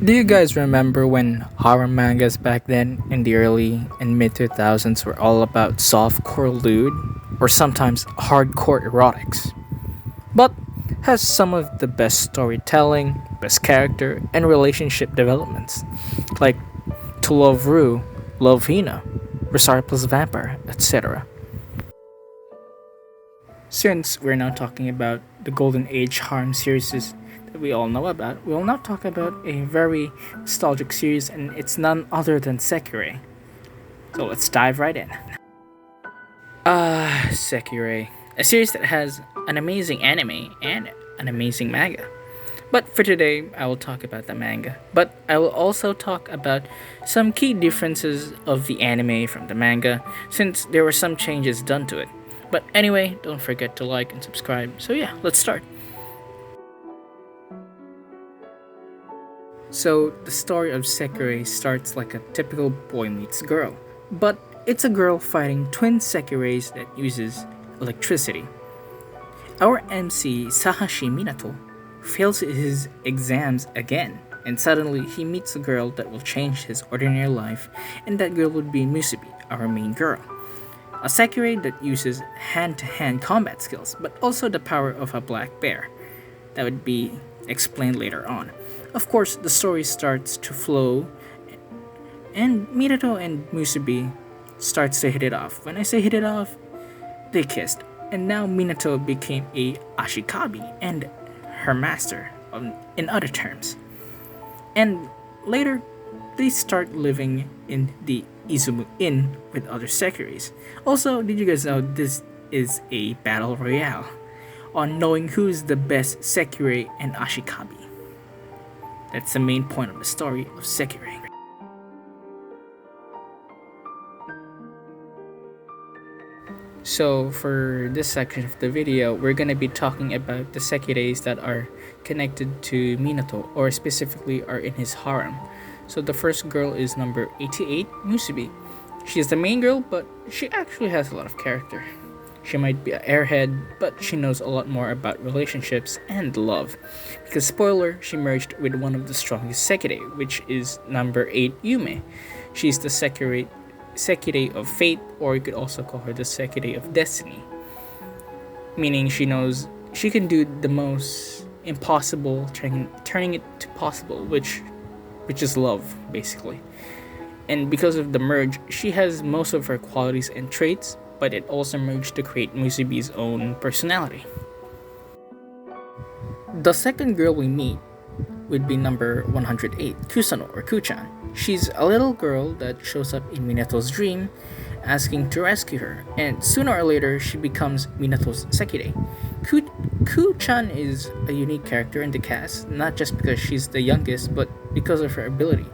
Do you guys remember when harem mangas back then in the early and mid 2000s were all about softcore lewd or sometimes hardcore erotics? But has some of the best storytelling, best character, and relationship developments, like To Love Ru, Love Hina, Rosario plus Vampire, etc. Since we're now talking about the Golden Age harem series that we all know about, we will now talk about a very nostalgic series, and it's none other than Sekirei. So let's dive right in. Sekirei, a series that has an amazing anime and an amazing manga. But for today, I will talk about the manga. But I will also talk about some key differences of the anime from the manga, since there were some changes done to it. But anyway, don't forget to like and subscribe. So yeah, let's start. So the story of Sekirei starts like a typical boy meets girl, but it's a girl fighting twin Sekireis that uses electricity. Our MC Sahashi Minato fails his exams again, and suddenly he meets a girl that will change his ordinary life, and that girl would be Musubi, our main girl. A Sekirei that uses hand-to-hand combat skills, but also the power of a black bear. That would be explained later on. Of course, the story starts to flow, and Minato and Musubi starts to hit it off. When I say hit it off, they kissed, and now Minato became a Ashikabi and her master, in other terms. And later, they start living in the Izumu Inn with other Sekireis. Also, did you guys know this is a battle royale on knowing who's the best Sekirei and Ashikabi? That's the main point of the story of Sekirei. So for this section of the video, we're gonna be talking about the Sekireis that are connected to Minato, or specifically are in his harem. So the first girl is number 88, Musubi. She is the main girl, but she actually has a lot of character. She might be an airhead, but she knows a lot more about relationships and love. Because spoiler, she merged with one of the strongest Sekirei, which is number 8, Yume. She's the Sekirei of fate, or you could also call her the Sekirei of destiny. Meaning she can do the most impossible, turning it to possible, which is love, basically. And because of the merge, she has most of her qualities and traits, but it also merged to create Musubi's own personality. The second girl we meet would be number 108, Kusano or Kuchan. She's a little girl that shows up in Minato's dream, asking to rescue her, and sooner or later she becomes Minato's Sekirei. Kuchan is a unique character in the cast, not just because she's the youngest, but because of her ability.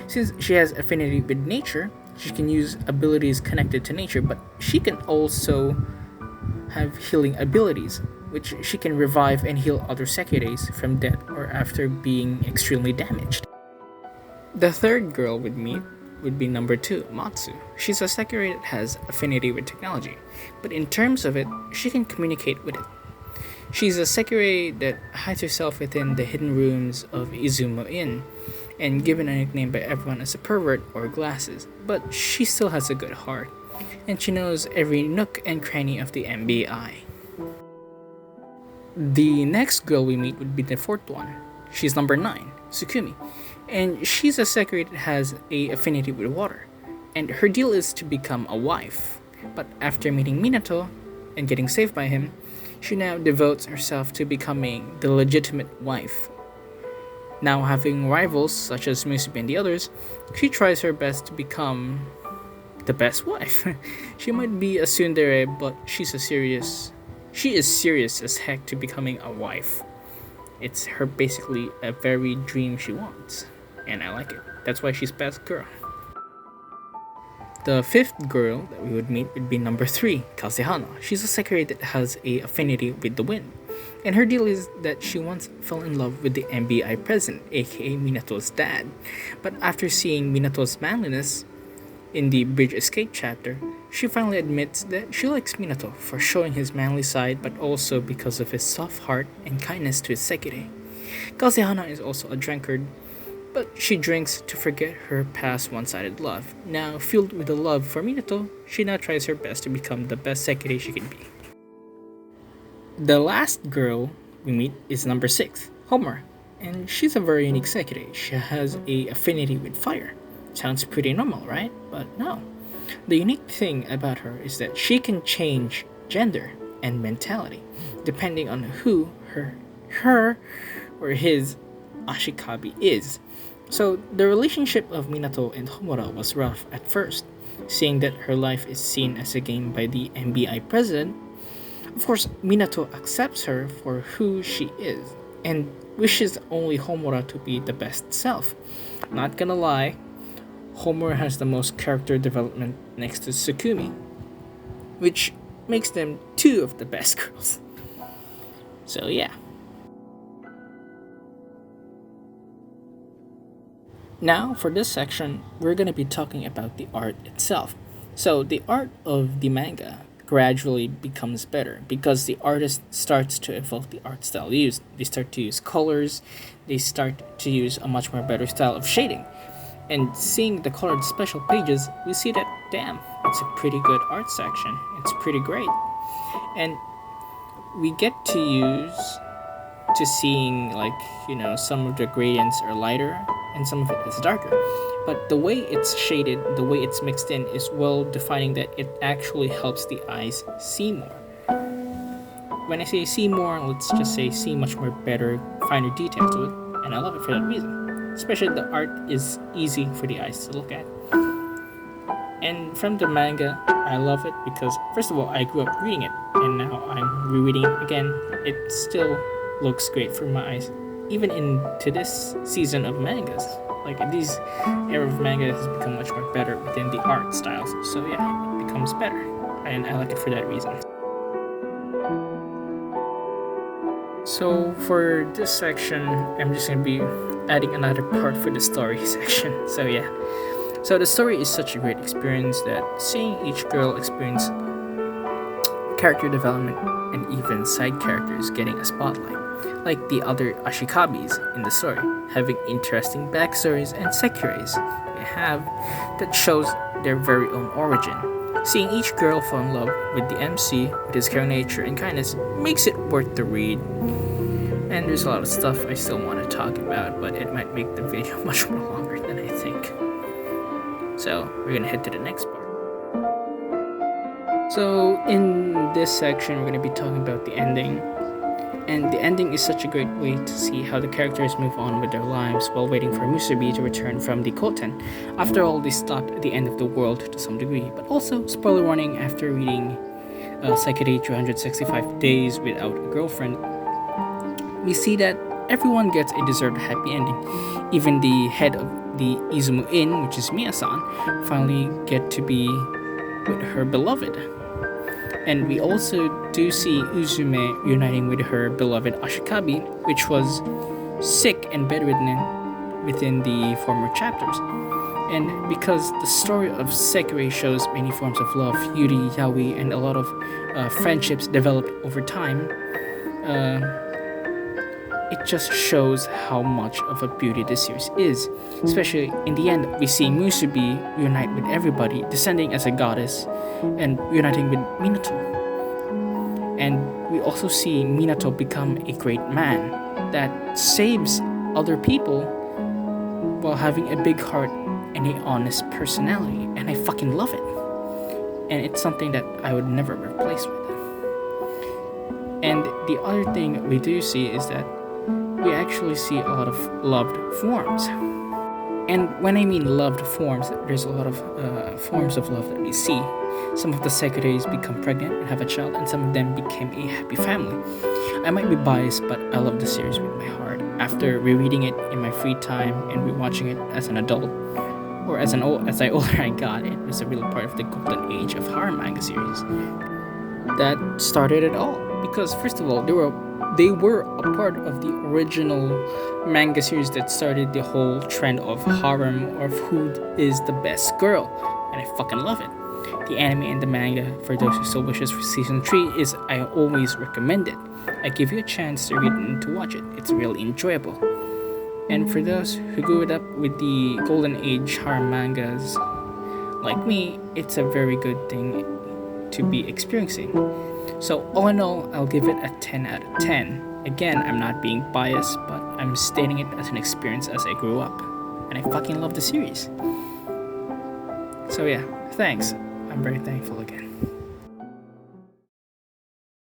Since she has affinity with nature, she can use abilities connected to nature, but she can also have healing abilities, which she can revive and heal other Sekireis from death or after being extremely damaged. The third girl we'd meet would be number 2, Matsu. She's a Sekirei that has affinity with technology, but in terms of it, she can communicate with it. She's a Sekirei that hides herself within the hidden rooms of Izumo Inn, and given a nickname by everyone as a pervert or glasses, but she still has a good heart, and she knows every nook and cranny of the MBI. The next girl we meet would be the fourth one. She's number 9, Tsukumi, and she's a Sekirei that has a affinity with water, and her deal is to become a wife. But after meeting Minato and getting saved by him, she now devotes herself to becoming the legitimate wife. Now having rivals such as Musubi and the others, she tries her best to become the best wife. She might be a tsundere, but she is serious as heck to becoming a wife. It's her basically a very dream she wants, and I like it. That's why she's best girl. The fifth girl that we would meet would be number 3, Kazehana. She's a Sekirei that has a affinity with the wind, and her deal is that she once fell in love with the MBI president, aka Minato's dad. But after seeing Minato's manliness in the Bridge Escape chapter, she finally admits that she likes Minato for showing his manly side, but also because of his soft heart and kindness to his Sekirei. Kazehana is also a drunkard but she drinks to forget her past one-sided love. Now, fueled with the love for Minato, she now tries her best to become the best Sekirei she can be. The last girl we meet is number 6, Homer, and she's a very unique Sekirei. She has a affinity with fire. Sounds pretty normal, right? But no. The unique thing about her is that she can change gender and mentality depending on who her or his ashikabi is. So the relationship of Minato and Homura was rough at first, seeing that her life is seen as a game by the MBI president. Of course, Minato accepts her for who she is and wishes only Homura to be the best self. Not gonna lie, Homura has the most character development next to Tsukumi, which makes them two of the best girls. So yeah. Now, for this section, we're going to be talking about the art itself. So, the art of the manga gradually becomes better because the artist starts to evolve the art style used. They start to use colors, they start to use a much more better style of shading. And seeing the colored special pages, we see that, damn, it's a pretty good art section. It's pretty great. And we get to use to seeing some of the gradients are lighter and some of it is darker, but the way it's shaded, the way it's mixed in is well defining that it actually helps the eyes see more. When I say see more, let's just say see much more better, finer detail to it, and I love it for that reason. Especially the art is easy for the eyes to look at. And from the manga, I love it because first of all, I grew up reading it and now I'm rereading it again. It still looks great for my eyes, even into this season of mangas. Like this era of manga has become much more better within the art styles. So yeah, it becomes better, and I like it for that reason. So for this section, I'm just gonna be adding another part for the story section. So yeah, so the story is such a great experience that seeing each girl experience character development and even side characters getting a spotlight, like the other ashikabis in the story, having interesting backstories and sekireis they have that shows their very own origin. Seeing each girl fall in love with the MC, with his caring nature and kindness, makes it worth the read. And there's a lot of stuff I still want to talk about, but it might make the video much more longer than I think. So we're gonna head to the next part. So in this section, we're gonna be talking about the ending. And the ending is such a great way to see how the characters move on with their lives while waiting for Musubi to return from the Koten. After all, they stopped at the end of the world to some degree, but also, spoiler warning, after reading Sekirei 365 Days Without a Girlfriend, we see that everyone gets a deserved happy ending. Even the head of the Izumo Inn, which is Miya-san, finally get to be with her beloved. And we also do see Uzume reuniting with her beloved Ashikabi, which was sick and bedridden within the former chapters. And because the story of Sekirei shows many forms of love, yuri, yaoi, and a lot of friendships developed over time, it just shows how much of a beauty this series is. Especially in the end, we see Musubi reunite with everybody, descending as a goddess, and reuniting with Minato. And we also see Minato become a great man that saves other people while having a big heart and a honest personality. And I fucking love it. And it's something that I would never replace with it. And the other thing we do see is that we actually see a lot of loved forms. And when I mean loved forms, there's a lot of forms of love that we see. Some of the Sekireis become pregnant and have a child, and some of them became a happy family. I might be biased, but I love the series with my heart. After rereading it in my free time and rewatching it as an adult, or as I older I got, it was a real part of the golden age of Harem manga series. That started it all. Because first of all, they were a part of the original manga series that started the whole trend of harem, of who is the best girl, and I fucking love it. The anime and the manga, for those who still wishes for season 3, is I always recommend it. I give you a chance to read it and to watch it. It's really enjoyable. And for those who grew it up with the golden age harem mangas, like me, it's a very good thing to be experiencing. So, all in all, I'll give it a 10 out of 10. Again, I'm not being biased, but I'm stating it as an experience as I grew up. And I fucking love the series. So, yeah, thanks. I'm very thankful again.